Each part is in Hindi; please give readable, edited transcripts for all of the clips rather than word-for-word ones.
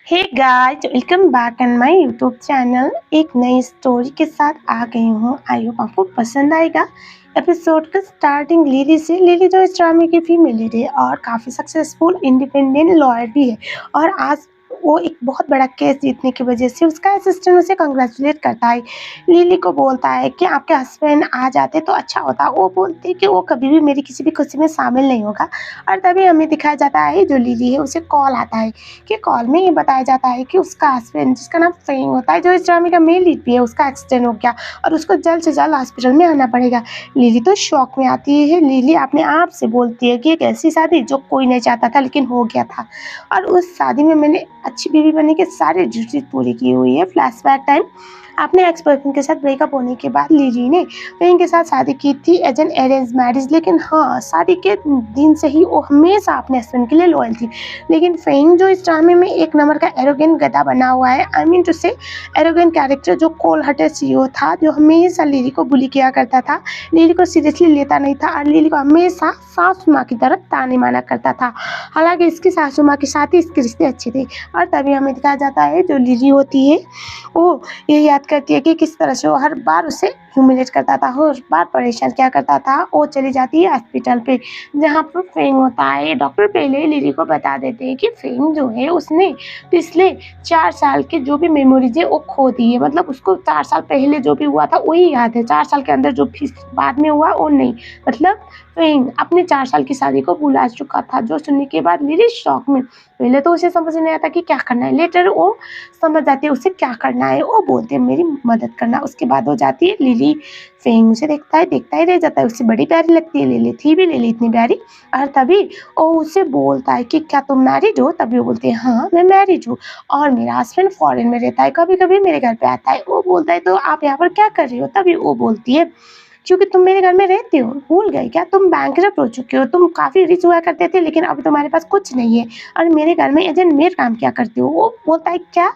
Hey guys, welcome back on my YouTube channel. एक नई स्टोरी के साथ आ गई हूँ। आई होप आपको पसंद आएगा। एपिसोड का स्टार्टिंग लिली से। लिली जो इस ड्रामे की फीमेल लीड है और काफ़ी सक्सेसफुल इंडिपेंडेंट लॉयर भी है। और आज वो एक बहुत बड़ा केस जीतने की वजह से उसका असिस्टेंट उसे कंग्रेचुलेट करता है। लिली को बोलता है कि आपके हस्बैंड आ जाते तो अच्छा होता। वो बोलती है कि वो कभी भी मेरी किसी भी खुशी में शामिल नहीं होगा। और तभी हमें दिखाया जाता है जो लिली है उसे कॉल आता है कि कॉल में ये बताया जाता है कि उसका हस्बैंड जिसका नाम फेंग होता है, जो इस ड्रामे का मेन लीड भी है, उसका एक्सीडेंट हो गया और उसको जल्द से जल्द हॉस्पिटल में आना पड़ेगा। लिली तो शॉक में आती है। लिली अपने आप से बोलती है कि एक ऐसी शादी जो कोई नहीं चाहता था लेकिन हो गया था, और उस शादी में मैंने अच्छी बीवी बनने के सारे ड्यूटीज पूरी की हुई है। Flashback time. अपने एक्स बॉयफ्रेंड के साथ ब्रेकअप होने के बाद लिली ने फेंग के साथ शादी की थी एज एन अरेंज मैरिज। लेकिन हाँ, शादी के दिन से ही वो हमेशा अपने हस्बैंड के लिए लॉयल थी। लेकिन फेंग जो इस ड्रामे में एक नंबर का एरोगेंट गधा बना हुआ है, आई मीन टू से एरोगेंट कैरेक्टर, जो कोल हटे सीईओ था, जो हमेशा लिली को बुली किया करता था, लिली को सीरियसली लेता नहीं था और लिली को हमेशा सासू माँ की तरह ताने माना करता था। हालांकि इसकी सासू माँ के साथ ही इसके रिश्ते अच्छे थे। और तभी हमें दिखाया जाता है जो लिली होती है वो ये याद करती है कि किस तरह से वो हर बार उसे ह्यूमिलेट करता था, हर बार परेशान क्या करता था। वो चली जाती है हॉस्पिटल पे जहाँ पर फेंग होता है। डॉक्टर पहले लिली को बता देते हैं कि फेंग जो है उसने पिछले 4 साल की जो भी मेमोरीज है वो खो दी है। मतलब उसको 4 साल पहले जो भी हुआ था वही याद है, 4 साल के अंदर जो भी बाद में हुआ वो नहीं। मतलब फेंग अपने 4 साल की शादी को भुला चुका था। जो सुनने के बाद लिली शॉक में। पहले तो उसे समझ नहीं आता कि क्या करना है, लेटर वो समझ जाती है उसे क्या करना है। वो बोलते हैं मेरी मदद करना। उसके बाद हो जाती है लिली। फेंग उसे देखता ही रह जाता है। उससे बड़ी प्यारी लगती है लिली, थी भी लिली इतनी प्यारी। और तभी वो उसे बोलता है कि क्या तुम मैरिड हो? तभी वो बोलती है हाँ मैं मैरिड हूँ और मेरा हस्बैंड फॉरेन में रहता है, कभी कभी मेरे घर पे आता है। वो बोलता है तो आप यहाँ पर क्या कर रही हो? तभी वो बोलती है क्योंकि तुम मेरे घर में रहते हो, भूल गए क्या? तुम बैंकरप्ट हो चुके हो, तुम काफी रिच हुआ करते थे लेकिन अब तुम्हारे पास कुछ नहीं है और मेरे घर में एज एन मेड काम क्या करते हो? वो बोलता है क्या?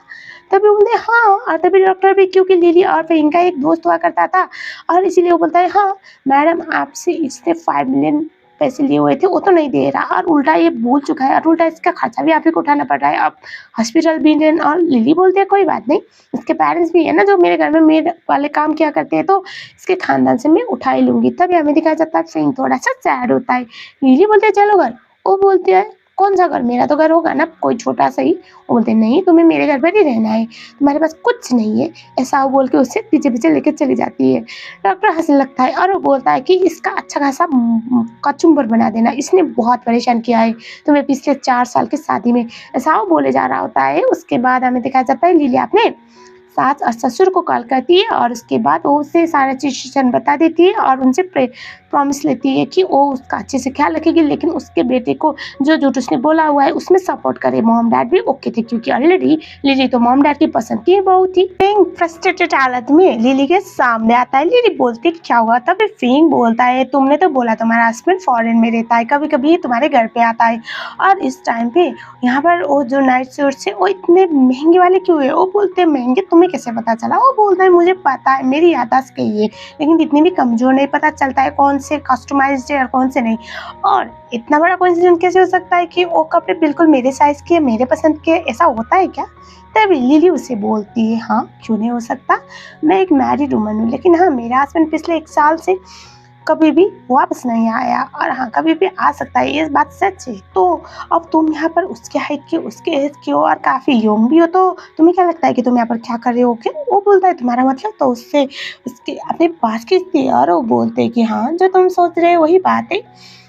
तभी वो बोलते हाँ। और तभी डॉक्टर भी, क्योंकि लिली और फेंग का एक दोस्त हुआ करता था और इसीलिए वो बोलता है हाँ मैडम आपसे इसने 5 मिलियन पैसे लिए हुए थे, वो तो नहीं दे रहा और उल्टा ये भूल चुका है और उल्टा इसका खर्चा भी आप ही को उठाना पड़ रहा है। अब हॉस्पिटल भी है। और लिली बोलती है कोई बात नहीं, इसके पेरेंट्स भी है ना जो मेरे घर में मेड वाले काम किया करते हैं, तो इसके खानदान से मैं उठा ही लूंगी। तभी हमें दिखाया जाता है फेंग थोड़ा सा सैड होता है। लिली बोलते है चलो घर। वो बोलती है कौन सा घर? मेरा तो घर होगा ना कोई छोटा सा ही। वो बोलते नहीं तुम्हें मेरे घर पर ही रहना है, तुम्हारे पास कुछ नहीं है। ऐसा वो बोल के उससे पीछे पीछे लेकर चली जाती है। डॉक्टर हंसने लगता है और वो बोलता है कि इसका अच्छा खासा कचुम्बर बना देना, इसने बहुत परेशान किया है तुम्हें पिछले 4 साल की शादी में। ऐसा वो बोले जा रहा होता है। उसके बाद हमें दिखाया जाता है लिली अपने सास और ससुर को कॉल करती है और उसके बाद वो उसे सारा सिचुएशन बता देती है और उनसे प्रॉमिस लेती है कि वो उसका अच्छे से ख्याल रखेगी, लेकिन उसके बेटे को जो जो उसने बोला हुआ है उसमें सपोर्ट करे। मॉम डैड भी ओके थे क्योंकि ऑलरेडी लिली तो मॉम डैड की पसंद की बहू थी। फिंग फ्रस्ट्रेटेड हालत में लिली के सामने आता है। लिली बोलती है क्या हुआ? तब फिंग बोलता है तुमने तो बोला तुम्हारा हस्बैंड फॉरेन में रहता है, कभी कभी तुम्हारे घर पे आता है और इस टाइम पे यहाँ पर वो जो नाइट सूट्स है वो इतने महंगे वाले क्यों है? वो बोलते हैं महंगे, तुम्हें कैसे पता चला? वो बोलता है मुझे पता है, मेरी याददाश्त गई है, लेकिन इतनी भी कमजोर नहीं, पता चलता है कौन से कस्टमाइज्ड है और कौन से नहीं। और इतना बड़ा कोइंसिडेंस कैसे हो सकता है कि वो कपड़े बिल्कुल मेरे साइज के, मेरे पसंद के? ऐसा होता है क्या? तभी लिली उसे बोलती है हाँ क्यों नहीं हो सकता, मैं एक मैरिड वुमन हूँ, लेकिन हाँ मेरा हस्बैंड पिछले 1 साल से कभी भी वापस नहीं आया और हाँ कभी भी आ सकता है, ये बात सच है। तो अब तुम यहाँ पर उसके हाइट की, उसके एज की हो और काफ़ी यंग भी हो, तो तुम्हें क्या लगता है कि तुम यहाँ पर क्या कर रहे हो? क्या? वो बोलता है तुम्हारा मतलब? तो उससे उसके अपने पास खींचती है और वो बोलते हैं कि हाँ जो तुम सोच रहे हो वही बात है,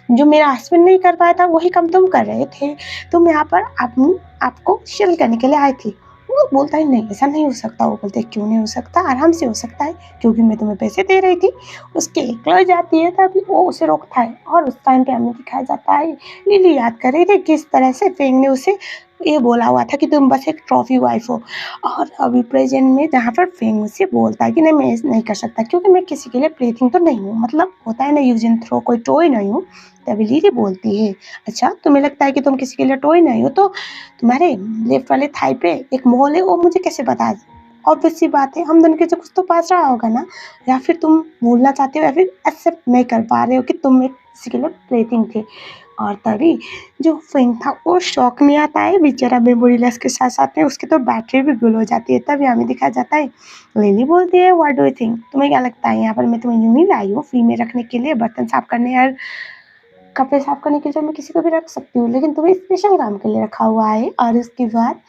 जो मेरा हस्बैंड नहीं कर पाया था वही काम तुम कर रहे थे। तुम यहाँ पर अपनी आपको शिल करने के लिए आए थे। वो बोलता है नहीं ऐसा नहीं हो सकता। वो बोलते क्यों नहीं हो सकता? आराम से हो सकता है, क्योंकि मैं तुम्हें पैसे दे रही थी। उसके निकल जाती है तभी वो उसे रोकता है और उस टाइम पे हमें दिखाया जाता है लिली याद कर रही थी किस तरह से फेंग ने उसे ये बोला हुआ था कि तुम बस एक ट्रॉफी वाइफ हो। और अभी प्रेजेंट में जहाँ पर फेंग उसे बोलता है कि नहीं मैं नहीं कर सकता क्योंकि मैं किसी के लिए प्लेथिंग तो नहीं हूँ, मतलब होता है ना यूज एंड थ्रो, कोई टॉय नहीं हूँ। तभी लिली बोलती है अच्छा तुम्हें लगता है कि तुम किसी के लिए टॉय नहीं हो, तो तुम्हारे लेफ्ट वाले थाई पे एक मोल है वो मुझे कैसे बता? ऑब्वियस सी बात है हम दोनों के जो कुछ तो पास रहा होगा ना, या फिर तुम भूलना चाहते हो या फिर एक्सेप्ट नहीं कर पा रहे हो कि तुम एक किसी के लिए प्लेथिंग थे। और तभी जो फेंग था वो शॉक में आता है, बेचारा मेमोरी लॉस के साथ साथ में उसकी तो बैटरी भी गुल हो जाती है। तभी हमें दिखाया जाता है, लिली बोलती है व्हाट डू यू थिंक, तुम्हें क्या लगता है यहाँ पर मैं तुम्हें यूं ही लाई हूँ फ्री में रखने के लिए, बर्तन साफ करने और कपड़े साफ करने के लिए मैं किसी को भी रख सकती हूँ, लेकिन तुम्हें स्पेशल काम के लिए रखा हुआ है। और उसके बाद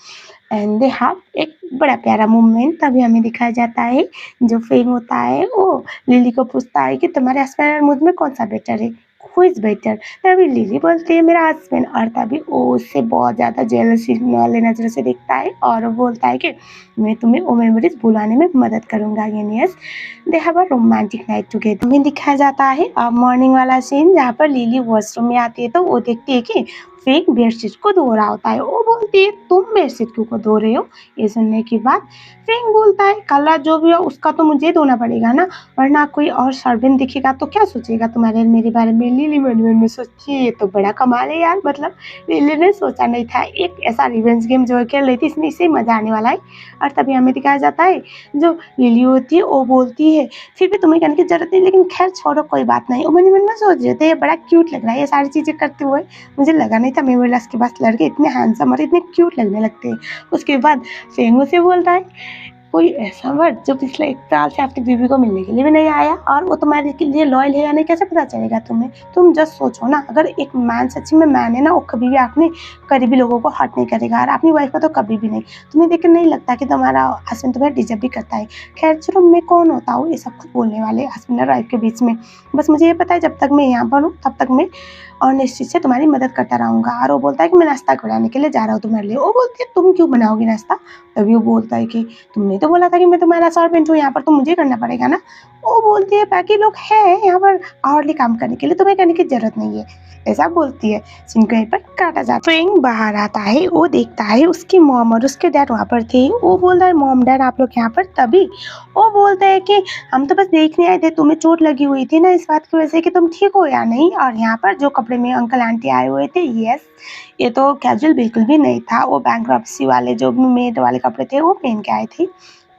एंड दे हैव एक बड़ा प्यारा मोमेंट। तभी हमें दिखाया जाता है जो फेम होता है वो लिली को पूछता है कि तुम्हारे हस्बैंड और मुझ में कौन सा बेटर है, हु इज बेटर। तभी लिली बोलती है मेरा हस्बैंड, और तभी वो उससे बहुत ज़्यादा जेलसी वाले नज़र से देखता है और वो बोलता है कि मैं तुम्हें वो मेमोरीज भुलाने में मदद करूँगा। यानी yes, they have a romantic night together. हमें दिखाया जाता है मॉर्निंग वाला सीन जहाँ पर लिली वॉशरूम में आती है तो वो देखती है कि फेक बेडशीट को धो रहा होता है। वो बोलती है तुम बेडशीट क्यों को धो रहे हो। ये सुनने के बाद फेंक बोलता है कल रात जो भी हो उसका तो मुझे धोना पड़ेगा ना, वरना कोई और सर्वेंट दिखेगा तो क्या सोचेगा तुम्हारे मेरे बारे में। लिली मन मन में सोची ये तो बड़ा कमाल है यार, मतलब लिली ने सोचा नहीं था एक ऐसा रिवेंज गेम जो खेल रही थी इसमें इसे मजा आने वाला है। और तभी हमें दिखाया जाता है जो लिली होती है वो बोलती है फिर भी तुम्हें कहने की जरूरत नहीं, लेकिन खैर छोड़ो कोई बात नहीं। वो मन मन में सोच रहे थे ये बड़ा क्यूट लग रहा है ये सारी चीजें करते हुए, मुझे लगा नहीं था मेमोरी लॉस के पास लड़के इतने हैंडसम और इतने क्यूट लगने लगते हैं। उसके बाद फेंगो से बोलता है कोई ऐसा वर्ड जो पिछले 1 साल से अपनी बीवी को मिलने के लिए भी नहीं आया और वो तुम्हारे के लिए लॉयल है या नहीं कैसे पता चलेगा तुम्हें। तुम जस्ट सोचो ना, अगर एक मैन सच्ची में मैन है ना वो कभी भी अपने करीबी लोगों को हर्ट नहीं करेगा और अपनी वाइफ को तो कभी भी नहीं। तुम्हें देख नहीं लगता कि तुम्हारा हस्बैंड तुम्हें डिजर्व भी करता है। खैर चलो मैं कौन होता हूँ ये सब कुछ बोलने वाले हस्बैंड और वाइफ के बीच में, बस मुझे ये पता है जब तक मैं यहाँ पर हूँ तब तक मैं और निश्चित से तुम्हारी मदद करता रहूँगा। और वो बोलता है कि मैं नाश्ता बनाने के लिए जा रहा हूँ तुम्हारे लिए। वो बोलती है तुम क्यों बनाओगी नाश्ता। तभी वो बोलता है कि तुमने तो बोला था कि मैं तुम्हारा सर्वेंट हूँ यहाँ पर तो मुझे करना पड़ेगा ना। वो बोलती है बाकी लोग हैं यहाँ पर आवरली काम करने के लिए, तुम्हें करने की जरूरत नहीं है, ऐसा बोलती है। सीन को यहीं पर काटा जाता है। फ्रेंक बाहर आता है, वो देखता है उसकी मॉम और उसके डैड वहाँ पर थे। वो बोलता है मॉम डैड आप लोग यहाँ पर। तभी वो बोलते हैं कि हम तो बस देखने आए थे, तुम्हें चोट लगी हुई थी ना इस बात की वजह से कि तुम ठीक हो या नहीं। और यहाँ पर जो कपड़े में अंकल आंटी आए हुए थे यस ये तो कैजुअल बिल्कुल भी नहीं था, वो बैंक्रप्सी वाले जो मेड वाले कपड़े थे वो पहन के आए थे।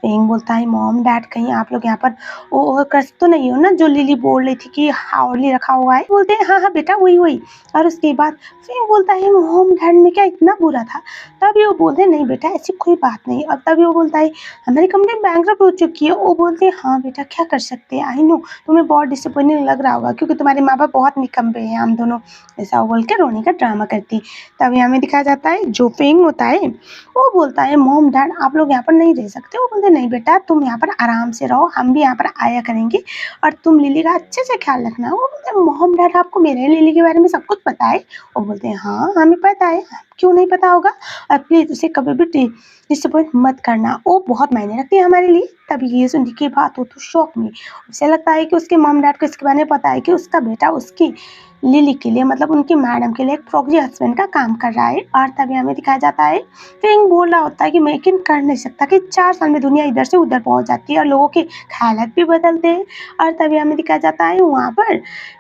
फेंग बोलता है मॉम डैड कहीं आप लोग यहाँ पर वो कर तो नहीं हो ना जो लिली बोल रही थी कि हाउली रखा हुआ है। बोलते हैं हाँ हाँ बेटा वही वही। और उसके बाद फेंग बोलता है मॉम डैड में क्या इतना बुरा था। तभी वो बोलते हैं नहीं बेटा ऐसी कोई बात नहीं। और तभी वो बोलता है हमारी कंपनी बैंकरप्ट हो चुकी है। वो बोलते हैं हाँ बेटा क्या कर सकते हैं, आई नो तुम्हें बहुत डिसअपॉइंटिंग लग रहा होगा क्योंकि तुम्हारे माँ बाप बहुत निकम्मे हैं हम दोनों, ऐसा बोल के रोने का ड्रामा करती। तभी हमें दिखाया जाता है जो फेंग होता है वो बोलता है मॉम डैड आप लोग यहाँ पर नहीं रह सकते। वो बोलते नहीं बेटा तुम यहाँ पर आराम से रहो, हम भी यहाँ पर आया करेंगे और तुम लिली का अच्छे से ख्याल रखना। वो बोलते हैं मॉम डैड आपको मेरे लिली के बारे में सब कुछ पता है। वो बोलते हैं हाँ हमें पता है, क्यों नहीं पता होगा, और प्लीज उसे कभी भी डिसअपॉइंट मत करना, वो बहुत मायने रखती है हमारे लिए। तभी ये सुनने के बाद वो तो शौक में, उसे लगता है कि उसके मॉम डैड को इसके बारे में पता है कि उसका बेटा उसकी लिली के लिए मतलब उनकी मैडम के लिए एक प्रॉक्सी हस्बैंड का काम कर रहा है। और तभी हमें दिखाया जाता है फिंग बोल रहा होता है कि मैं यकीन कर नहीं सकता कि 4 साल में दुनिया इधर से उधर पहुंच जाती है और लोगों के ख्यालात भी बदलते हैं। और तभी हमें दिखाया जाता है वहाँ पर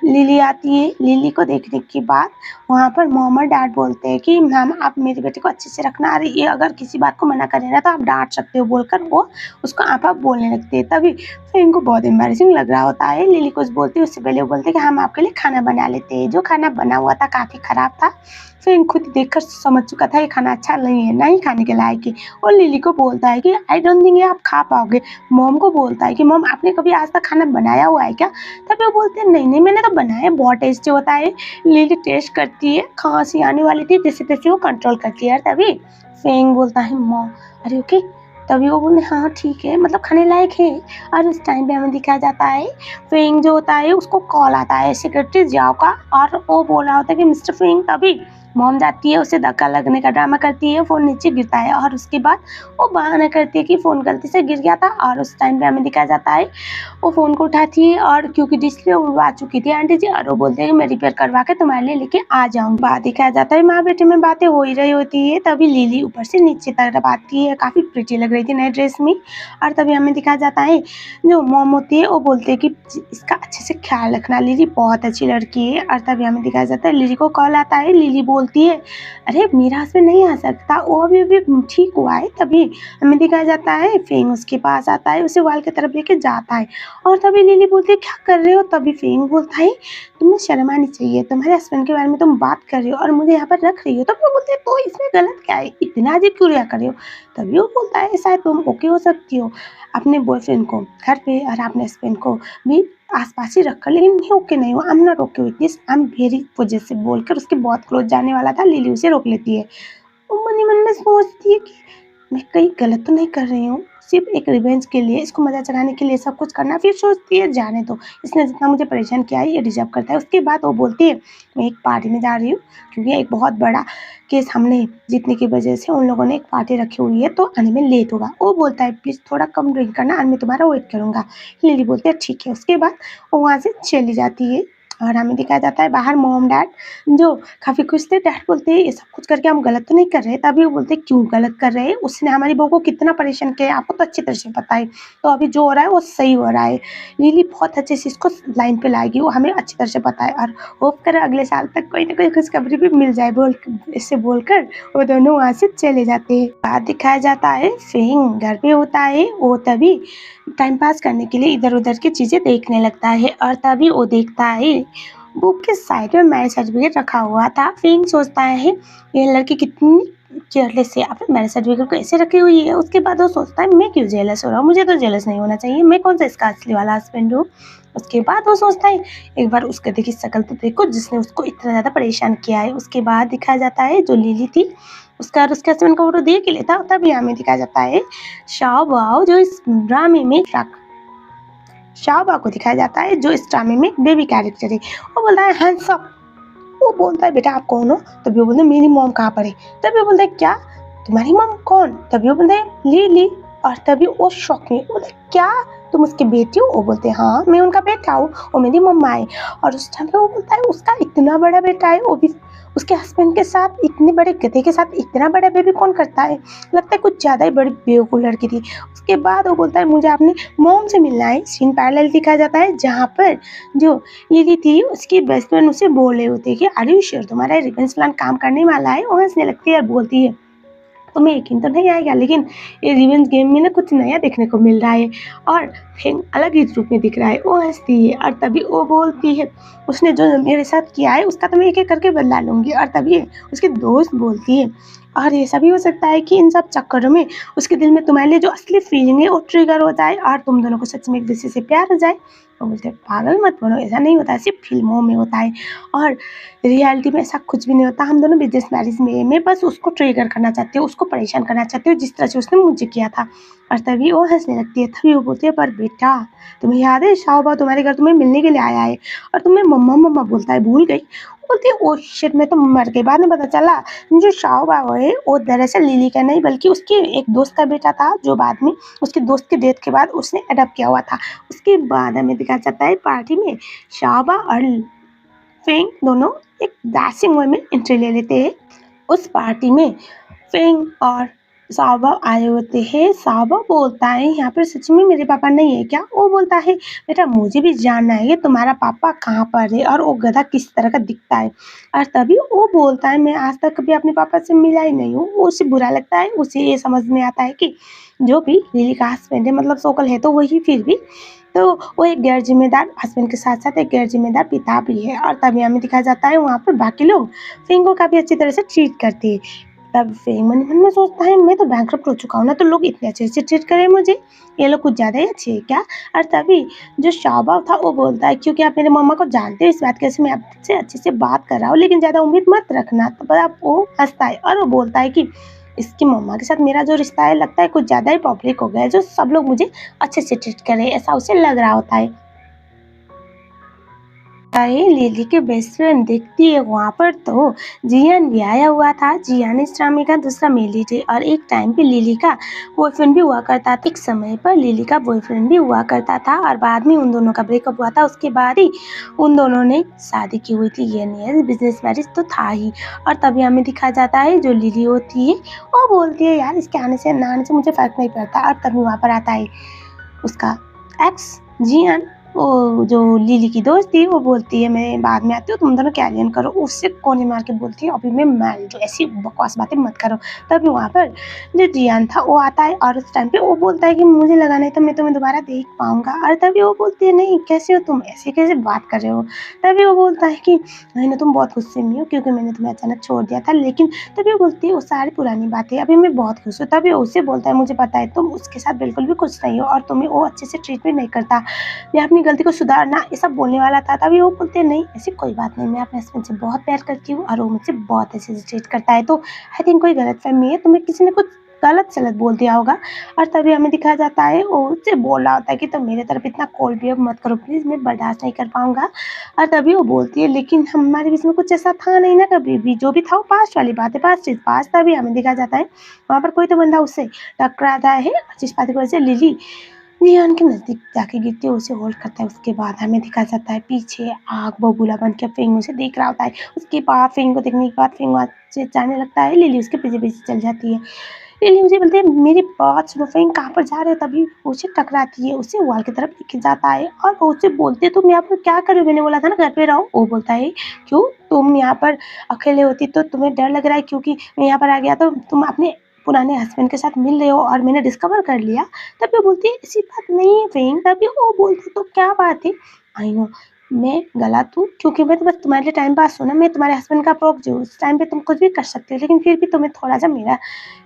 लिली आती है। लिली को देखने के बाद वहाँ पर मॉम और डैड बोलते हैं कि मैम आप मेरे बेटे को अच्छे से रखना, अरे ये अगर किसी बात को मना करे ना तो आप डांट सकते हो बोलकर वो उसको आप बोलने लगते हैं। तभी फिर इनको बहुत एम्बैरेसिंग लग रहा होता है। लिली कुछ बोलती है उससे पहले वो बोलते हैं कि हम आपके लिए खाना बना लेते हैं। जो खाना बना हुआ था काफ़ी ख़राब था, फिर खुद देखकर समझ चुका था ये खाना अच्छा नहीं है, नहीं खाने के लायक है। और लिली को बोलता है कि आई डोंट थिंक ये आप खा पाओगे। मॉम को बोलता है कि मॉम आपने कभी आज तक खाना बनाया हुआ है क्या। तभी वो बोलते हैं नहीं नहीं मैंने तो बनाया है, बहुत टेस्टी होता है। लिली टेस्ट करती है, खांसी आने वाली थी जैसे तैसे वो कंट्रोल करती है। तभी फेंग बोलता है मॉम अरे ओके। तभी वो बोलते हाँ ठीक है मतलब खाने लायक है। और उस टाइम पे हमें दिखाया जाता है फेंग जो होता है उसको कॉल आता है सेक्रेटरी जियाओ का, और वो बोल रहा होता है कि मिस्टर फेंग। तभी मॉम जाती है उसे धक्का लगने का ड्रामा करती है, फ़ोन नीचे गिरता है और उसके बाद वो बहाना करती है कि फ़ोन गलती से गिर गया था। और उस टाइम पे हमें दिखाया जाता है वो फ़ोन को उठाती है और क्योंकि डिस्प्ले उड़वा चुकी थी आंटी जी, और वो बोलते हैं मैं रिपेयर करवा के तुम्हारे लिए लेके आ जाऊँगी। बात दिखाया जाता है माँ बेटे में बातें हो ही रही होती है। तभी लिली ऊपर से नीचे तरफ आती है, काफ़ी प्रिटी लग रही थी नए ड्रेस में। और तभी हमें दिखाया जाता है जो मॉम होती है वो बोलते हैं कि इसका अच्छे से ख्याल रखना, लिली बहुत अच्छी लड़की है। और तभी हमें दिखाया जाता है लिली को कॉल आता है। लिली बोल बोलती है अरे मेरा हस्बैंड नहीं आ सकता, वो अभी अभी ठीक हुआ है। तभी हमें दिखाया जाता है फेंग उसके पास आता है, उसे वाल की तरफ लेके जाता है और तभी लिली बोलती है क्या कर रहे हो। तभी फेंग बोलता है तुम्हें शर्म आनी चाहिए, तुम्हारे हस्बैंड के बारे में तुम बात कर रही हो और मुझे यहाँ पर रख रही हो। तब वो बोलते हैं तो इसमें गलत क्या है, इतना अजीब क्यों रिएक्ट कर रही हो। तभी वो बोलता है शायद तुम ओके हो सकती हो अपने बॉयफ्रेंड को घर पे और अपने हस्बैंड को भी आसपास ही रखकर, लेकिन मैं ओके नहीं हूँ, I am not okay with this, I am very positive बोलकर उसके बहुत क्लोज जाने वाला था। लिली उसे रोक लेती है। वो मन ही मन में सोचती है कि मैं कहीं गलत तो नहीं कर रही हूँ, सिर्फ एक रिवेंज के लिए, इसको मजा चढ़ाने के लिए सब कुछ करना। फिर सोचती है जाने दो, इसने जितना मुझे परेशान किया है ये डिजर्व करता है। उसके बाद वो बोलती है मैं एक पार्टी में जा रही हूँ क्योंकि एक बहुत बड़ा केस हमने जीतने की वजह से उन लोगों ने एक पार्टी रखी हुई है, तो आने में लेट होगा। वो बोलता है प्लीज़ थोड़ा कम ड्रिंक करना और मैं तुम्हारा वेट करूँगा। लिली बोलती है ठीक है। उसके बाद वो वहाँ से चली जाती है और हमें दिखाया जाता है बाहर मॉम डैड जो काफ़ी खुश थे। डैड बोलते हैं ये सब कुछ करके हम गलत तो नहीं कर रहे। तभी वो बोलते हैं क्यों गलत कर रहे हैं, उसने हमारी बहू को कितना परेशान किया है आपको तो अच्छी तरह से पता है, तो अभी जो हो रहा है वो सही हो रहा है। लिली बहुत अच्छे से इसको लाइन पे लाएगी, वो हमें अच्छी तरह से पता है और होप कर अगले साल तक कोई ना कोई खुशखबरी भी मिल जाए। इससे बोलकर वो दोनों वहाँ से चले जाते हैं। बाद दिखाया जाता है फेंग घर पे होता है, वो तभी टाइम पास करने के लिए इधर उधर की चीज़ें देखने लगता है और तभी वो देखता है बुक के साइड में मैरिज सर्टिफिकेट रखा हुआ था। फेंग सोचता है ये लड़की कितनी केयरलेस है, अपने मैरिज सर्टिफिकेट को ऐसे रखी हुई है। उसके बाद वो सोचता है मैं क्यों जेलस हो रहा हूँ, मुझे तो जेलस नहीं होना चाहिए, मैं कौन सा इसका असली वाला हस्बैंड हूँ। उसके बाद वो सोचता है एक बार उस गधे की शक्ल तो देखो जिसने उसको इतना ज़्यादा परेशान किया है। उसके बाद दिखाया जाता है जो लिली थी उसका और उसके हस्बैंड का फोटो देख ही लेता, तभी हमें दिखाया जाता है शाओबाओ जो इस ड्रामे में शाओबा को दिखाया जाता है जो इस ड्रामे में बेबी कैरेक्टर है। वो बोलता है हैंड्स अप। वो बोलता है बेटा आप कौन हो। तभी वो बोलते हैं मेरी मॉम कहाँ पर है। तभी वो बोलता है क्या तुम्हारी मॉम कौन। तभी वो बोलते हैं लीली। और तभी वो शॉक में बोलते क्या तुम उसकी बेटी हो। वो बोलते हैं हाँ मैं उनका बेटा हूँ, वो मेरी मम्मा है। और उस टाइम पे वो बोलता है उसका इतना बड़ा बेटा है, वो भी उसके हस्बैंड के साथ इतने बड़े गधे के साथ इतना बड़ा बेबी कौन करता है, लगता है कुछ ज़्यादा ही बड़ी बेवकूफ़ लड़की थी। उसके बाद वो बोलता है मुझे अपनी मॉम से मिलना है। सीन पैरेलल दिखाया जाता है जहाँ पर जो लिली थी उसकी बेस्ट फ्रेंड उसे बोल रहे होते कि आर यू श्योर तुम्हारा रिवेंज प्लान काम करने वाला है। वो हंसने लगती है और बोलती है तुम्हें यकीन तो नहीं आएगा लेकिन ये रिवेंज गेम में ना कुछ नया देखने को मिल रहा है और फेंग अलग ही रूप में दिख रहा है। वो हंसती है और तभी वो बोलती है उसने जो मेरे साथ किया है उसका तो मैं एक एक करके बदला लूँगी। और तभी उसकी दोस्त बोलती है और ऐसा भी हो सकता है कि इन सब चक्करों में उसके दिल में तुम्हारे लिए जो असली फीलिंग है वो ट्रिगर हो जाए और तुम दोनों को सच में एक दूसरे से प्यार हो जाए। वो बोलते हैं पागल मत बनो, ऐसा नहीं होता है, सिर्फ फिल्मों में होता है और रियलिटी में ऐसा कुछ भी नहीं होता। हम दोनों बिजनेस मैरिज में मैं बस उसको ट्रिगर करना चाहती हूँ, उसको परेशान करना चाहती हूँ जिस तरह से उसने मुझे किया था। और तभी वो हंसने लगती है। तभी वो बोलती है पर बेटा तुम्हें याद है शाओबा तुम्हारे घर तुम्हें मिलने के लिए आया है और तुम्हें मम्मा मम्मा बोलता है भूल गई। बोलती है ओ शिट मैं तो मर गई। बाद में पता चला जो शाओबा है वो दरअसल लिली का नहीं बल्कि उसके एक दोस्त का बेटा था जो बाद में उसके दोस्त के डेथ के बाद उसने अडॉप्ट किया हुआ था। उसके बाद हमें दिखाया जाता है पार्टी में शाओबा और फेंग दोनों एक डैशिंग वे में एंट्री ले लेते हैं। उस पार्टी में फेंग और साबा आए होते हैं। साबा बोलता है यहाँ पर सच में मेरे पापा नहीं है क्या। वो बोलता है बेटा मुझे भी जानना है कि तुम्हारा पापा कहाँ पर है और वो गधा किस तरह का दिखता है। और तभी वो बोलता है मैं आज तक कभी अपने पापा से मिला ही नहीं हूँ। उसे बुरा लगता है, उसे ये समझ में आता है कि जो भी लिली का हस्बैंड है मतलब सोकल है तो वही फिर भी तो वो एक गैर जिम्मेदार हस्बैंड के साथ साथ एक गैर जिम्मेदार पिता भी है। और तभी हमें दिखाया जाता है वहाँ पर बाकी लोग फेंग को काफ़ी अच्छी तरह से ट्रीट करते हैं। तब फेंग मन मन में सोचता है मैं तो बैंकरप्ट हो चुका हूँ ना, तो लोग इतने अच्छे से ट्रीट करें मुझे, ये लोग कुछ ज़्यादा ही अच्छे हैं क्या। और तभी जो शाओबा था वो बोलता है क्योंकि आप मेरे मम्मा को जानते हो इस बात के मैं आपसे अच्छे से बात कर रहा हूँ लेकिन ज़्यादा उम्मीद मत रखना। तो आप वो हंसता है और वो बोलता है कि इसकी मम्मा के साथ मेरा जो रिश्ता है लगता है कुछ ज़्यादा ही पब्लिक हो गया है, जो सब लोग मुझे अच्छे से ट्रीट करें ऐसा उसे लग रहा होता है। लिली के बेस्ट फ्रेंड देखती है वहाँ पर तो जियान भी आया हुआ था। जियान इस ड्रामे का दूसरा मेल लीड है और एक टाइम पे लिली का बॉयफ्रेंड भी हुआ करता था। एक समय पर लिली का बॉयफ्रेंड भी हुआ करता था और बाद में उन दोनों का ब्रेकअप हुआ था। उसके बाद ही उन दोनों ने शादी की हुई थी। ये नहीं बिजनेस मैरिज तो था ही। और तभी हमें दिखा जाता है जो लिली होती है वो बोलती है यार इसके आने से ना आने से मुझे फर्क नहीं पड़ता। और तभी वहाँ पर आता है उसका एक्स जियान। वो जो लिली की दोस्त थी वो बोलती है मैं बाद में आती हूँ, तुम दोनों कैरियन करो। उससे कोने मार के बोलती है अभी मैं मान जो ऐसी बकवास बातें मत करो। तभी वहाँ पर जो जियान था वो आता है और उस टाइम पे वो बोलता है कि मुझे लगा नहीं था मैं तुम्हें दोबारा देख पाऊंगा। और तभी वो बोलती है नहीं कैसे हो तुम, ऐसे कैसे बात कर रहे हो। तभी वो बोलता है कि नहीं ना तुम बहुत गुस्से में हो क्योंकि मैंने तुम्हें अचानक छोड़ दिया था। लेकिन तभी वो बोलती है वो सारी पुरानी बातें, अभी मैं बहुत खुश हूँ। तभी वो उससे बोलता है मुझे पता है तुम उसके साथ बिल्कुल भी खुश नहीं हो और तुम्हें वो अच्छे से ट्रीट भी नहीं करता, मैं अपनी गलती को सुधारना ये सब बोलने वाला था। तभी वो बोलते हैं नहीं ऐसी कोई बात नहीं, मैं अपने हस्बैंड से बहुत प्यार करती हूँ और वो मुझसे बहुत अच्छे से ट्रीट करता है। तो आई थिंक कोई गलतफहमी है, तुम्हें किसी ने कुछ गलत सलत बोल दिया होगा। और तभी हमें दिखाया जाता है वो उससे बोल रहा होता है कि तुम मेरे तरफ इतना कोल्ड बिहेव मत करो प्लीज़, मैं बर्दाश्त नहीं कर पाऊंगा। और तभी वो बोलती है लेकिन हमारे बीच में कुछ ऐसा था नहीं ना कभी भी, जो भी था वो पास्ट वाली बात है, पास्ट इज पास्ट। तभी हमें दिखाया जाता है वहाँ पर कोई तो बंदा उससे टकराता है जिस बात की वजह से लिली जियान के नज़दीक जाके गिरती है, उसे होल्ड करता है। उसके बाद हमें दिखाया जाता है पीछे आग बबूला बन के फेंग उसे देख रहा होता है। उसके बाद फेंग को देखने के बाद फेंग वहाँ से जाने लगता है, लिली उसके पीछे-पीछे चल जाती है। लिली उसे बोलती है मेरी बात सुनो फेंग कहाँ पर जा रहे हो। तभी वो उसे टकराती है, उसे वॉल की तरफ लेके जाता है और वो उससे बोलती है तुम यहाँ पर क्या कर रहे हो, मैंने बोला था ना घर पे रहो। वो बोलता है क्यों, तुम यहाँ पर अकेले होती तो तुम्हें डर लग रहा है क्योंकि मैं यहाँ पर आ गया तो तुम अपने पुराने हस्बैंड के साथ मिल रहे हो और मैंने डिस्कवर कर लिया। तभी वो बोलती है ऐसी बात नहीं है फेंग। तभी वो बोलती तो क्या बात है, आई नो मैं गलत हूँ क्योंकि मैं तो बस तुम्हारे लिए टाइम पास हूँ ना, मैं तुम्हारे हस्बैंड का अप्रोच हूँ। उस टाइम पे तुम कुछ भी कर सकते हो लेकिन फिर भी तुम्हें थोड़ा सा मेरा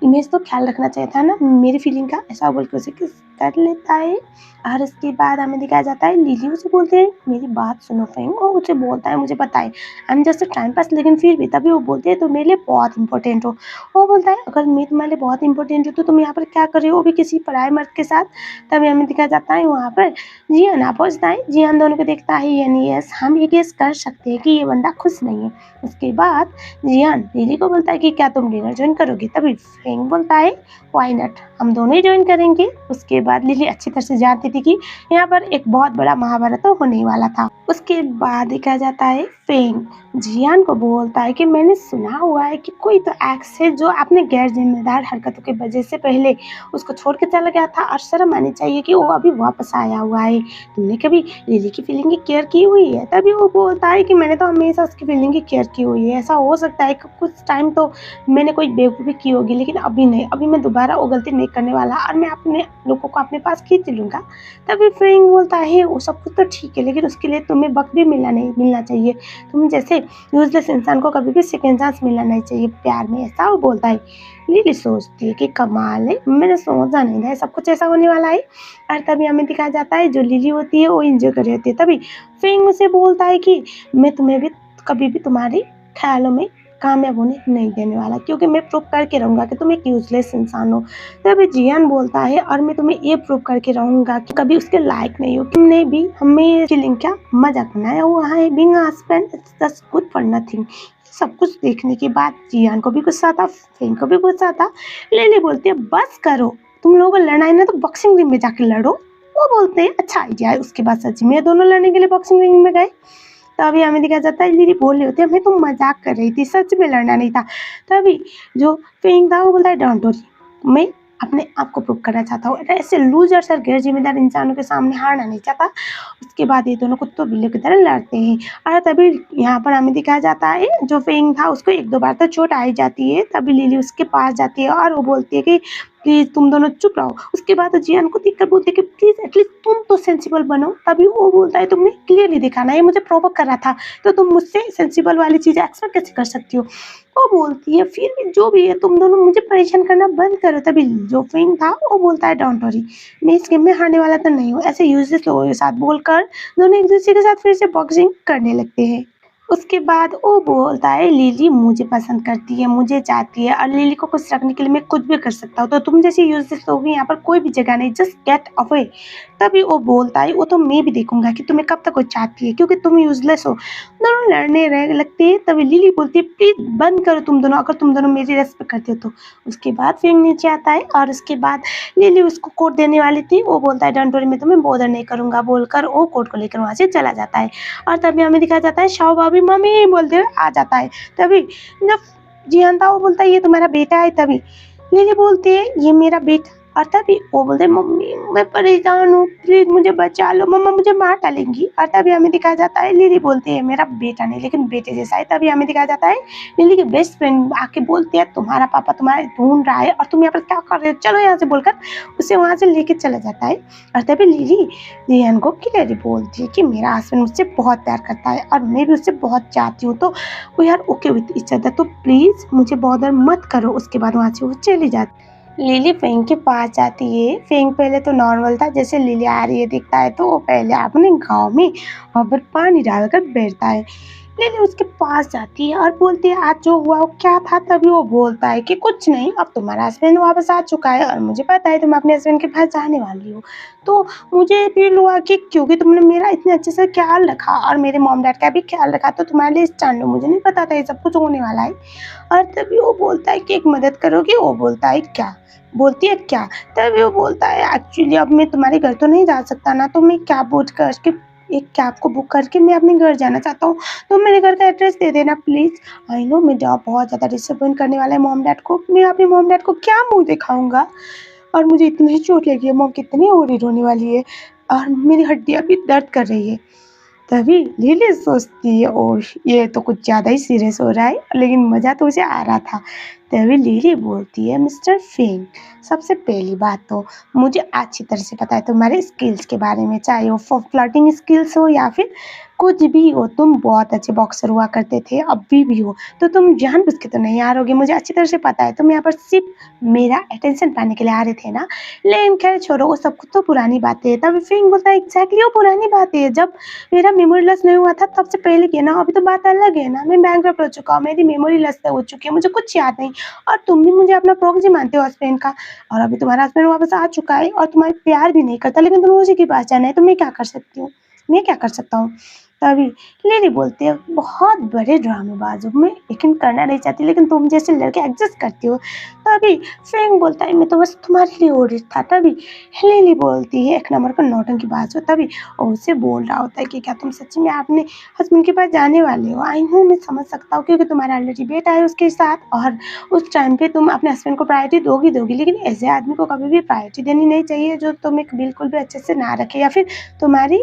इमेज तो ख्याल रखना चाहिए था ना मेरी फीलिंग का। ऐसा बोल के उसे किस कर लेता है। और उसके बाद हमें दिखाया जाता है लिली उसे बोलते हैं मेरी बात सुनो फेंग। वो उसे बोलता है मुझे पता है I am just time pass, लेकिन फिर भी तभी वो बोलते हैं तो मेरे लिए बहुत इंपॉर्टेंट हो। वो बोलता है अगर मैं तुम्हारे लिए बहुत इंपॉर्टेंट हूँ तो तुम यहाँ पर क्या कर रहे हो, वो भी किसी पराए मर्द के साथ। तभी हमें दिखाया जाता है वहाँ पर जियान आ पहुँचता है। जियान दोनों को देखता है यानी यस हम ये गेस कर सकते हैं कि ये बंदा खुश नहीं है। उसके बाद जियान लिली को बोलता है कि क्या तुम डिनर ज्वाइन करोगे। तभी फेंग बोलता है व्हाई नॉट, हम दोनों ही ज्वाइन करेंगे। उसके बाद लिली अच्छी तरह से जानती थी कि यहाँ पर एक बहुत बड़ा महाभारत तो होने वाला था। उसके बाद देखा जाता है फेंग जियान को बोलता है कि मैंने सुना हुआ है कि कोई तो एक्स है जो अपने गैर जिम्मेदार हरकतों की वजह से पहले उसको छोड़ के चला गया था और शर्म आनी चाहिए कि वो अभी वापस आया हुआ है। तुमने कभी लिली की फीलिंग की केयर की हुई है। तभी वो बोलता है कि मैंने तो हमेशा उसकी फीलिंग की केयर की हुई है। ऐसा हो सकता है कि कुछ टाइम तो मैंने कोई बेवकूफ़ी की होगी लेकिन अभी नहीं, अभी मैं दोबारा वो गलती नहीं करने वाला और मैं अपने लोगों को अपने पास खींच लूँगा। तभी फेंग बोलता है वो सब कुछ तो ठीक है लेकिन उसके लिए तुम्हें वक्त भी मिलना चाहिए। तुम जैसे यूजलेस इंसान को कभी भी सेकेंड चांस मिलना नहीं चाहिए प्यार में, ऐसा वो बोलता है। लिली सोचती है कि कमाल है, मैंने सोचा नहीं था सब कुछ ऐसा होने वाला है। और तभी हमें दिखाया जाता है जो लिली होती है वो इंजॉय कर रही होती है। तभी फेंग उसे बोलता है कि मैं तुम्हें भी कभी भी तुम्हारी ख्यालों में कामयाब होने नहीं देने वाला क्योंकि मैं प्रूव करके रहूँगा कि तुम एक यूजलेस इंसान हो। तभी जियान बोलता है और मैं तुम्हें ये प्रूव करके रहूँगा कि कभी उसके लायक नहीं हो। तुमने भी हमें फीलिंग क्या मजाक बनाया हुआ है, being a husband it's just good for nothing. सब कुछ देखने के बाद जियान को भी गुस्सा था, फेंग को भी गुस्सा था। लिली बोलती है बस करो, तुम लोगों को लड़ना है ना तो बॉक्सिंग रिंग में जाके लड़ो। वो बोलते हैं अच्छा आइडिया है। उसके बाद सच में दोनों लड़ने के लिए बॉक्सिंग रिंग में गए। तभी हमें दिखाया जाता है लिली बोल रही होती है मैं तो मजाक कर रही थी, सच में लड़ना नहीं था। तभी जो फेंग था वो बोलता है डोंट वरी, मैं अपने आप को प्रूव करना चाहता हूँ, ऐसे लूजर्स और गैर जिम्मेदार इंसानों के सामने हारना नहीं चाहता। उसके बाद ये दोनों कुत्तों बिल्लियों की तरह लड़ते हैं। और तभी यहाँ पर हमें दिखाया जाता है जो फेंग था उसको एक दो बार तो चोट आई जाती है। तभी लिली उसके पास जाती है और वो बोलती है कि प्लीज़ तुम दोनों चुप रहो। उसके बाद जियान को देखकर बोलती है कि प्लीज़ एटलीस्ट तुम तो सेंसिबल बनो। तभी वो बोलता है तुमने क्लियरली देखा ना ये मुझे प्रोवोक कर रहा था तो तुम मुझसे सेंसिबल वाली चीज़ें एक्सपेक्ट कैसे कर सकती हो। वो बोलती है फिर भी जो भी है तुम दोनों मुझे परेशान करना बंद करो। तभी जो फेंग था वो बोलता है डोंट वरी, मैं इस गेम में हारने वाला तो नहीं हूँ। ऐसे यूजलेस लोगों के साथ बोलकर दोनों एक दूसरे के साथ फिर से बॉक्सिंग करने लगते हैं। उसके बाद वो बोलता है लिली मुझे पसंद करती है, मुझे चाहती है और लिली को खुश रखने के लिए मैं कुछ भी कर सकता हूँ, तो तुम जैसे यूजलेस लोग यहाँ पर कोई भी जगह नहीं, जस्ट गेट अवे। तभी वो बोलता है वो तो मैं भी देखूंगा कि तुम्हें कब तक वो चाहती है क्योंकि तुम यूजलेस हो। दोनों लड़ने लगते हैं। तभी लिली बोलती है प्लीज बंद करो तुम दोनों, अगर तुम दोनों मेरी रेस्पेक्ट करते हो तो। उसके बाद फेंग नीचे आता है और उसके बाद लिली उसको कोट देने वाली थी। वो बोलता है डोंट वरी मैं तुम्हें बॉदर नहीं करूंगा बोलकर वो कोट को लेकर वहाँ से चला जाता है। और तभी हमें दिखाया जाता है शाओ भाभी मम्मी बोलते हुए आ जाता है। तभी जब जियान था वो बोलता है ये तुम्हारा बेटा है। तभी लिली बोलती है ये मेरा बेटा और तभी वो बोलते मम्मी मैं परेशान हूँ, प्लीज मुझे बचा लो, मम्मा मुझे मार डालेंगी। और तभी हमें दिखाया जाता है लिली बोलती है मेरा बेटा नहीं लेकिन बेटे जैसा है। तभी हमें दिखाया जाता है लिली की बेस्ट फ्रेंड आके बोलती है तुम्हारा पापा तुम्हारे ढूंढ रहा है और तुम यहाँ पर क्या कर रहे हो, चलो यहाँ से, बोलकर उसे वहाँ से लेके चला जाता है। और तभी लिली रियान को क्लियरली बोलती है कि मेरा हस्बैंड मुझसे बहुत प्यार करता है और मैं भी उससे बहुत चाहती हूँ, तो we are okay with each other, तो प्लीज मुझे बॉदर मत करो। उसके बाद वहाँ से वो चली जाती। लिली फेंग के पास जाती है। फेंग पहले तो नॉर्मल था, जैसे लिली आ रही है दिखता है तो वो पहले अपने गांव में वहाँ पर पानी डालकर बैठता है। लिली उसके पास जाती है और बोलती है आज जो हुआ वो क्या था। तभी वो बोलता है कि कुछ नहीं, अब तुम्हारा हस्बैंड वापस आ चुका है और मुझे पता है तुम अपने हस्बैंड के पास जाने वाली हो, तो मुझे फील हुआ कि क्योंकि तुमने मेरा इतने अच्छे से ख्याल रखा और मेरे मॉम डैड का भी ख्याल रखा तो तुम्हारे लिए स्टैंड लो, मुझे नहीं पता था ये सब कुछ होने वाला है। और तभी वो बोलता है कि एक मदद करोगी। वो बोलता है क्या, बोलती है क्या। तभी वो बोलता है एक्चुअली अब मैं तुम्हारे घर तो नहीं जा सकता ना, तो मैं कैब बुक करके एक कैब को बुक करके मैं अपने घर जाना चाहता हूँ, तो मेरे घर का एड्रेस दे देना प्लीज़। आई नो मेरा बहुत ज़्यादा डिसअपॉइंट करने वाला है मॉम डैड को, मैं अपने मॉम डैड को क्या मुंह दिखाऊंगा और मुझे इतनी चोट लगी है, मॉम कितनी ओरिड होने वाली है और मेरी हड्डियाँ भी दर्द कर रही है। तभी लिली सोचती है ओह ये तो कुछ ज़्यादा ही सीरियस हो रहा है, लेकिन मज़ा तो उसे आ रहा था। तभी लिली बोलती है मिस्टर फिंग, सबसे पहली बात तो मुझे अच्छी तरह से पता है तुम्हारे स्किल्स के बारे में, चाहे वो फ्लर्टिंग स्किल्स हो या फिर कुछ भी हो। तुम बहुत अच्छे बॉक्सर हुआ करते थे, अभी भी हो, तो तुम जानबूझ के तो नहीं हारोगे, मुझे अच्छी तरह से पता है। तुम यहाँ पर सिर्फ मेरा अटेंशन पाने के लिए आ रहे थे ना। लेकिन खैर छोड़ो, वो सब कुछ तो पुरानी बातें हैं। तभी फिंग बोलता है एग्जैक्टली वो पुरानी बातें हैं, जब मेरा मेमोरी लॉस नहीं हुआ था तब से पहले की है ना, अभी तो बात अलग है ना। मैं बैंकरप्ट हो चुका हूँ, मेरी मेमोरी लॉस हो चुकी है, मुझे कुछ याद नहीं। और तुम भी मुझे अपना प्रॉक्सी मानते हो हस्बैंड का, और अभी तुम्हारा हस्बैंड वापस आ चुका है और तुम्हारे प्यार भी नहीं करता, लेकिन तुम्हें उसी के पास जाना है, तो मैं क्या कर सकती हूँ, मैं क्या कर सकता हूँ। तभी लिली बोलती है बहुत बड़े ड्रामेबाज हो मैं, लेकिन करना नहीं चाहती, लेकिन तुम जैसे लड़के एडजस्ट करती हो। तभी फ्रैंक बोलता है मैं तो बस तुम्हारे लिए ऑर्डर था। तभी लिली बोलती है एक नंबर का नौटंकीबाज हो। तभी उससे बोल रहा होता है कि क्या तुम सच्ची में अपने हस्बैंड के पास जाने वाले हो। आई नो मैं समझ सकता हूँ क्योंकि तुम्हारा ऑलरेडी बेटा है उसके साथ और उस टाइम पे तुम अपने हस्बैंड को प्रायोरिटी दोगी, लेकिन ऐसे आदमी को कभी भी प्रायोरिटी देनी नहीं चाहिए जो तुम्हें बिल्कुल भी अच्छे से ना रखे या फिर तुम्हारी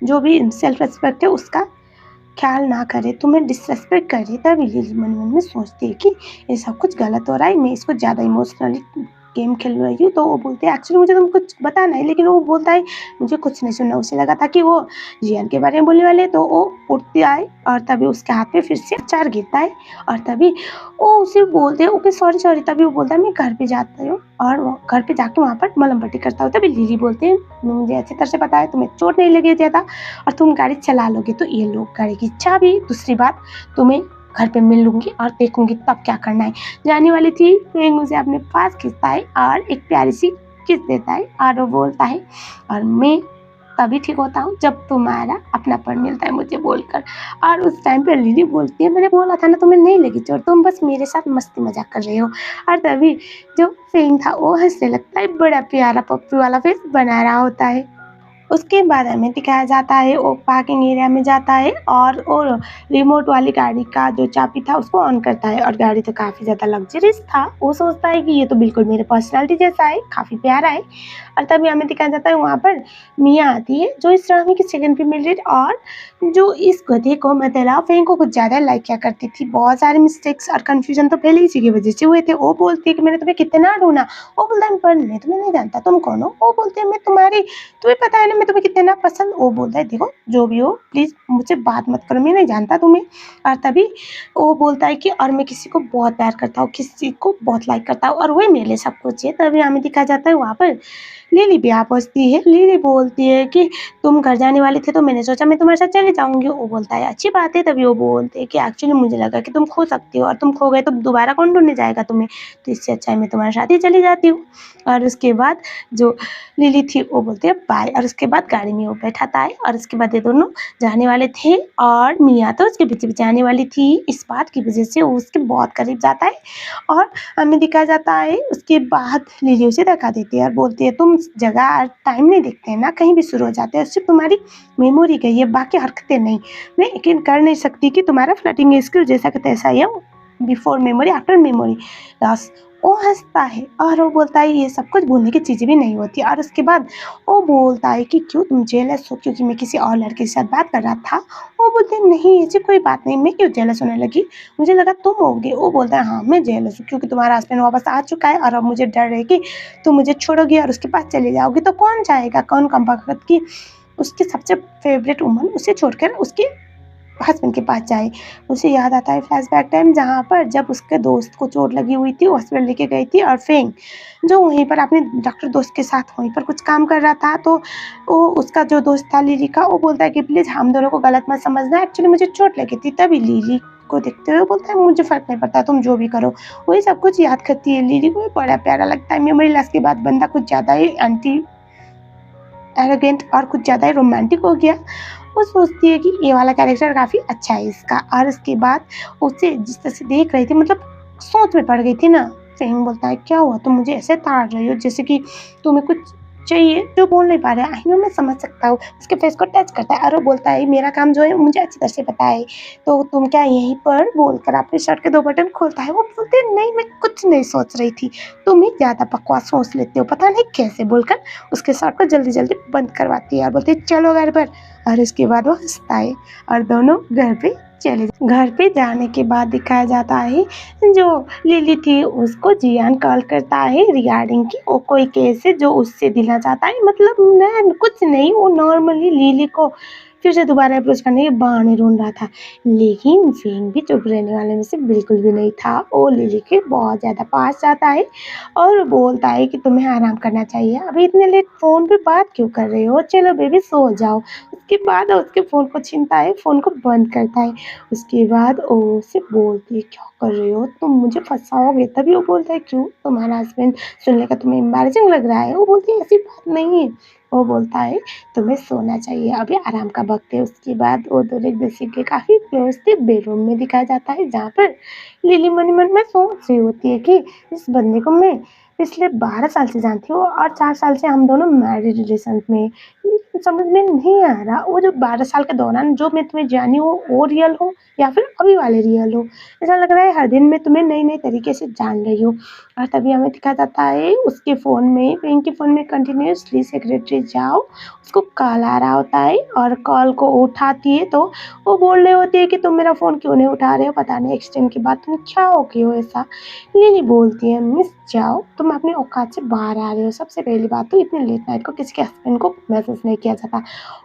जो भी सेल्फ रिस्पेक्ट है उसका ख्याल ना करे, तुम्हें डिसरेस्पेक्ट करे। तभी लिली मन मन में सोचती है कि ये सब कुछ गलत हो रहा है, मैं इसको ज़्यादा इमोशनली गेम खेल रही हूँ। तो वो बोलते हैं एक्चुअली मुझे तुम कुछ बताना है, लेकिन वो बोलता है मुझे कुछ नहीं सुनना। उसे लगा था कि वो जियान के बारे में बोलने वाले, तो वो उठते आए और तभी उसके हाथ में फिर से अचार गिरता है और तभी वो उसे बोलते हैं ओके सॉरी सॉरी। तभी वो बोलता है मैं घर पे जाता हूँ और वो घर पे जाके वहाँ पर मलम पट्टी करता हूँ। तभी लिली बोलते हैं मुझे अच्छी तरह से पता है तुम्हें चोट नहीं लगी ज़्यादा और तुम गाड़ी चला लोगे, तो ये लो गाड़ी की चाबी, दूसरी बात तुम्हें घर पे मिल लूँगी और देखूँगी तब क्या करना है। जाने वाली थी फिर मुझे अपने पास खींचता है और एक प्यारी सी किस देता है और वो बोलता है और मैं तभी ठीक होता हूँ जब तुम्हारा अपनापन मिलता है मुझे, बोलकर। और उस टाइम पे लिली बोलती है मैंने बोला था ना तुम्हें नहीं लगी चोट, तुम बस मेरे साथ मस्ती मजाक कर रहे हो। और तभी जो फेंग था वो हंसने लगता है, बड़ा प्यारा पप्पी वाला फेस बना रहा होता है। उसके बाद हमें दिखाया जाता है वो पार्किंग एरिया में जाता है और रिमोट वाली गाड़ी का जो चाबी था उसको ऑन करता है और गाड़ी तो काफ़ी ज़्यादा लग्जरियस था। वो सोचता है कि ये तो बिल्कुल मेरे पर्सनालिटी जैसा है, काफ़ी प्यारा है। और तभी हमें दिखाया जाता है वहाँ पर मियाँ आती है जो इस ड्रामे की सेकंड फीमेल लीड और जो इस गधे को मतलब फेंग को कुछ ज़्यादा लाइक किया करती थी। बहुत सारे मिस्टेक्स और कन्फ्यूजन तो पहले इसी की वजह से हुए थे। वो बोलती है कि मैंने तुम्हें कितना ढूंढा, वो बोलता है पर मैं तुम्हें नहीं जानता, तुम कौन हो। वो बोलते हैं मैं तुम्हारी, तुम्हें पता है ना मैं तुम्हें कितना पसंद। वो बोलता है देखो जो भी हो प्लीज़ मुझसे बात मत करो, मैं नहीं जानता तुम्हें। और तभी वो बोलता है कि और मैं किसी को बहुत प्यार करता हूँ, किसी को बहुत लाइक करता हूँ और वही मेरे लिए सब कुछ है। तभी हमें दिखा जाता है वहाँ पर लिली भी आ पहुँचती है। लिली बोलती है कि तुम घर जाने वाले थे तो मैंने सोचा मैं तुम्हारे साथ चली जाऊँगी। वो बोलता है अच्छी बात है। तभी वो बोलते हैं कि एक्चुअली मुझे लगा कि तुम खो सकती हो और तुम खो गए तो दोबारा कौन ढूंढने जाएगा तुम्हें, तो इससे अच्छा है मैं तुम्हारे साथ ही चली जाती हूँ। और उसके बाद जो लिली थी वो बोलती है बाय और उसके बाद गाड़ी में वो बैठाता है और उसके बाद ये दोनों जाने वाले थे और मियाँ तो उसके पीछे पीछे आने वाली थी। इस बात की वजह से वो उसके बहुत करीब जाता है और हमें दिखाया जाता है उसके बाद लिली उसे धक्का देती है और बोलती है तुम जगह और टाइम नहीं देखते हैं ना, कहीं भी शुरू हो जाते हैं, सिर्फ तुम्हारी मेमोरी गई है बाकी हरकतें नहीं। मैं यकीन कर नहीं सकती कि तुम्हारा फ्लर्टिंग स्किल जैसा कि तैसा ही है। Before memory after memory loss. वो हंसता है और वो बोलता है ये सब कुछ भूलने की चीज़ें भी नहीं होती। और उसके बाद वो बोलता है कि क्यों तुम जेलस हो क्योंकि मैं किसी और लड़के के साथ बात कर रहा था। वो बोलते हैं नहीं ऐसी कोई बात नहीं, मैं क्यों जेलस होने लगी, मुझे लगा तुम होगे। वो बोलता है हाँ मैं जेलस हूँ क्योंकि तुम्हारा हस्बैंड वापस आ चुका है और अब मुझे डर है कि तुम मुझे छोड़ोगी और उसके पास चले जाओगी तो कौन जाएगा, कौन कम वक्त की उसकी सबसे फेवरेट वुमन उसे छोड़कर उसके हस्बैंड के पास जाए। उसे याद आता है फ्लैशबैक टाइम जहाँ पर जब उसके दोस्त को चोट लगी हुई थी, वो हॉस्पिटल लेके गई थी और फेंग जो वहीं पर अपने डॉक्टर दोस्त के साथ वहीं पर कुछ काम कर रहा था। तो वो उसका जो दोस्त था लिली का, वो बोलता है कि प्लीज़ हम दोनों को गलत मत समझना, एक्चुअली मुझे चोट लगी थी। तभी लिली को देखते हुए बोलता है मुझे फ़र्क नहीं पड़ता, तुम जो भी करो। वही सब कुछ याद करती है। लिली को भी बड़ा प्यारा लगता है। मेमोरी लॉस के बाद बंदा कुछ ज़्यादा ही एंटी एरोगेंट और कुछ ज़्यादा ही रोमांटिक हो गया। वो सोचती है कि ये वाला कैरेक्टर काफ़ी अच्छा है इसका। और उसके बाद उसे जिस तरह से देख रही थी मतलब सोच में पड़ गई थी ना। फ़ेंग बोलता है क्या हुआ तुम मुझे ऐसे ताड़ रही हो जैसे कि तुम्हें कुछ चाहिए जो बोल नहीं पा रहे। आई नो मैं समझ सकता हूँ। उसके फेस को टच करता है और वो बोलता है मेरा काम जो है मुझे अच्छी तरह से पता है, तो तुम क्या यहीं पर बोलकर अपने शर्ट के 2 बटन खोलता है। वो बोलते हैं नहीं मैं कुछ नहीं सोच रही थी, तुम ही ज़्यादा बकवास सोच लेते हो पता नहीं कैसे, बोलकर उसके शर्ट को जल्दी-जल्दी बंद करवाती है और बोलती है चलो घर पर। और उसके बाद वो हँसता है और दोनों घर पे घर पे जाने के बाद दिखाया जाता है जो लिली थी उसको जियान कॉल करता है रिगार्डिंग की वो कोई केस है जो उससे दिलना चाहता है। मतलब मैं कुछ नहीं, वो नॉर्मली लिली को फिर से दोबारा अप्रोच करने के बहाने ढूंढ रहा था। लेकिन फेंग भी चुप रहने वाले में से बिल्कुल भी नहीं था। वो लिली के बहुत ज़्यादा पास जाता है और बोलता है कि तुम्हें आराम करना चाहिए, अभी इतने लेट फ़ोन पे बात क्यों कर रहे हो, चलो बेबी सो जाओ। उसके बाद उसके फ़ोन को छीनता है, फ़ोन को बंद करता है। उसके बाद वो उससे बोलती है क्या कर रहे हो तुम मुझे फँसाओगे। तभी वो बोलता है क्यों तुम्हारा हस्बैंड सुनने का तुम्हें एम्बैरेसिंग लग रहा है। वो बोलती है ऐसी बात नहीं है। वो बोलता है तुम्हें सोना चाहिए, अभी आराम का वक्त है। उसके बाद वो दोनों एक दूसरे के काफ़ी क्लोज थे। बेडरूम में दिखाया जाता है जहाँ पर लिली मन ही मन में सोच रही होती है कि इस बंदे को मैं पिछले 12 साल से जानती हूँ और 4 साल से हम दोनों मैरिड रिलेशन में। लेकिन समझ में नहीं आ रहा वो जो 12 साल के दौरान जो मैं तुम्हें जानी हूँ वो रियल हो या फिर अभी वाले रियल हो। ऐसा लग रहा है हर दिन मैं तुम्हें नए-नए तरीके से जान रही हूँ। और तभी हमें दिखाया जाता है उसके फ़ोन में, पिंक के फ़ोन में कंटिन्यूअसली सेक्रेटरी जाओ उसको कॉल आ रहा होता है और कॉल को उठाती है तो वो बोल रहे होते हैं कि तुम मेरा फ़ोन क्यों नहीं उठा रहे हो, पता नहीं एक्सटेंड के बाद तुम क्या हो गए हो ऐसा। लिली बोलती है मिस जाओ तुम अपनी औकात से बाहर आ रहे हो, सबसे पहली बात तो इतने लेट नाइट को किसी के हस्बैंड को मैसेज नहीं किया जाता।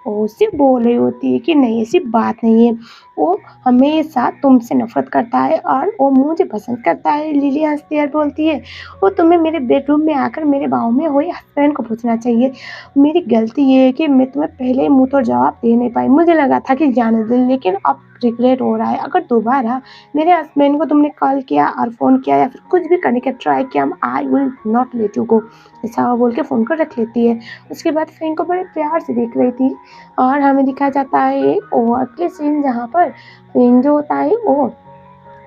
और उससे बोल रही होती है कि नहीं ऐसी बात नहीं है, वो हमेशा तुमसे नफरत करता है और वो मुझे पसंद करता है। लिली हंसती है और बोलती है वो तुम्हें मेरे बेडरूम में आकर मेरे बाहों में हुए हस्बैंड को पूछना चाहिए, मेरी गलती ये है कि मैं तुम्हें पहले ही मुँह तोड़ जवाब दे नहीं पाई, मुझे लगा था कि जाने दे, लेकिन अब रिग्रेट हो रहा है। अगर दोबारा मेरे हस्बैंड को तुमने कॉल किया और फ़ोन किया या फिर कुछ भी करने का ट्राई किया, I will not let you go. ऐसा बोल के फ़ोन को रख लेती है। उसके बाद फ्रेंड को बड़े प्यार से देख रही थी और हमें दिखाया जाता है वो अगले सीन जहाँ पर फ्रेंड जो होता है वो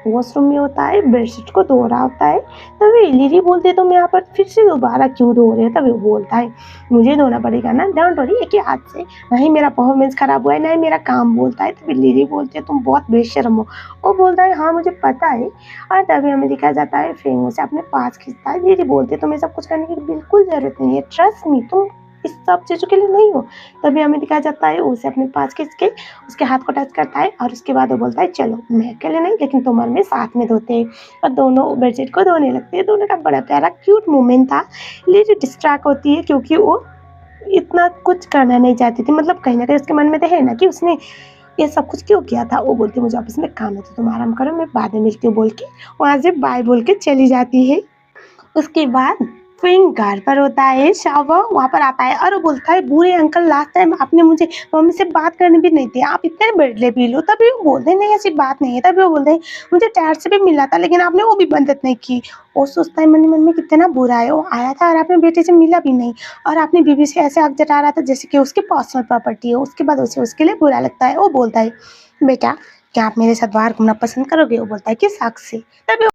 वॉशरूम में होता है, बेडशीट को धो रहा होता है। तभी लिली बोलती है तुम यहाँ पर फिर से दोबारा क्यों धो रहे हो। तभी वो बोलता है मुझे धोना पड़ेगा ना, डोंट वरी, एक ही हाथ से, ना ही मेरा परफॉर्मेंस खराब हुआ है ना ही मेरा काम। बोलता है तभी लिली बोलती है तुम बहुत बेशर्म हो। वो बोलता है हाँ मुझे पता है। और तभी हमें दिखाया जाता है फ्रेंग उसे अपने पास खींचता है। लिली बोलती है तुम्हें सब कुछ करने की बिल्कुल ज़रूरत नहीं है, ट्रस्ट मी, तुम इस सब चीज़ों के लिए नहीं हो। तभी हमें दिखाया जाता है उसे अपने पास खींच के उसके हाथ को टच करता है और उसके बाद वो बोलता है चलो मैं अकेले नहीं लेकिन तुम और मैं साथ में धोते हैं। और दोनों बेडशीट को धोने लगते हैं। दोनों का बड़ा प्यारा क्यूट मोमेंट था। लिली डिस्ट्रैक्ट होती है क्योंकि वो इतना कुछ करना नहीं चाहती थी, मतलब कहीं ना कहीं उसके मन में तो है ना कि उसने ये सब कुछ क्यों किया था। वो बोलती मुझे ऑफिस में काम है तो तुम आराम करो, मैं बाद में मिलती हूँ, बोल के वहाँ से बाय बोल के चली जाती है। उसके बाद फ्रेंक घर पर होता है, शावा वहाँ पर आता है और वो बोलता है बुरे अंकल लास्ट टाइम आपने मुझे मम्मी से बात करने भी नहीं दिया, आप इतने बदले पी लो। तभी वो बोलते हैं नहीं ऐसी बात नहीं है। तभी वो बोलते हैं मुझे टैट से भी मिला था लेकिन आपने वो भी मदद नहीं की। वो सोचता है मन ही मन में कितना बुरा है, वो आया था और आपने बेटे से मिला भी नहीं और आपने बीबी से ऐसे हक जता रहा था जैसे कि उसकी पर्सनल प्रॉपर्टी है। उसके बाद उसे उसके लिए बुरा लगता है। वो बोलता है बेटा क्या आप मेरे साथ बाहर घूमना पसंद करोगे। वो बोलता है किस हक से। तभी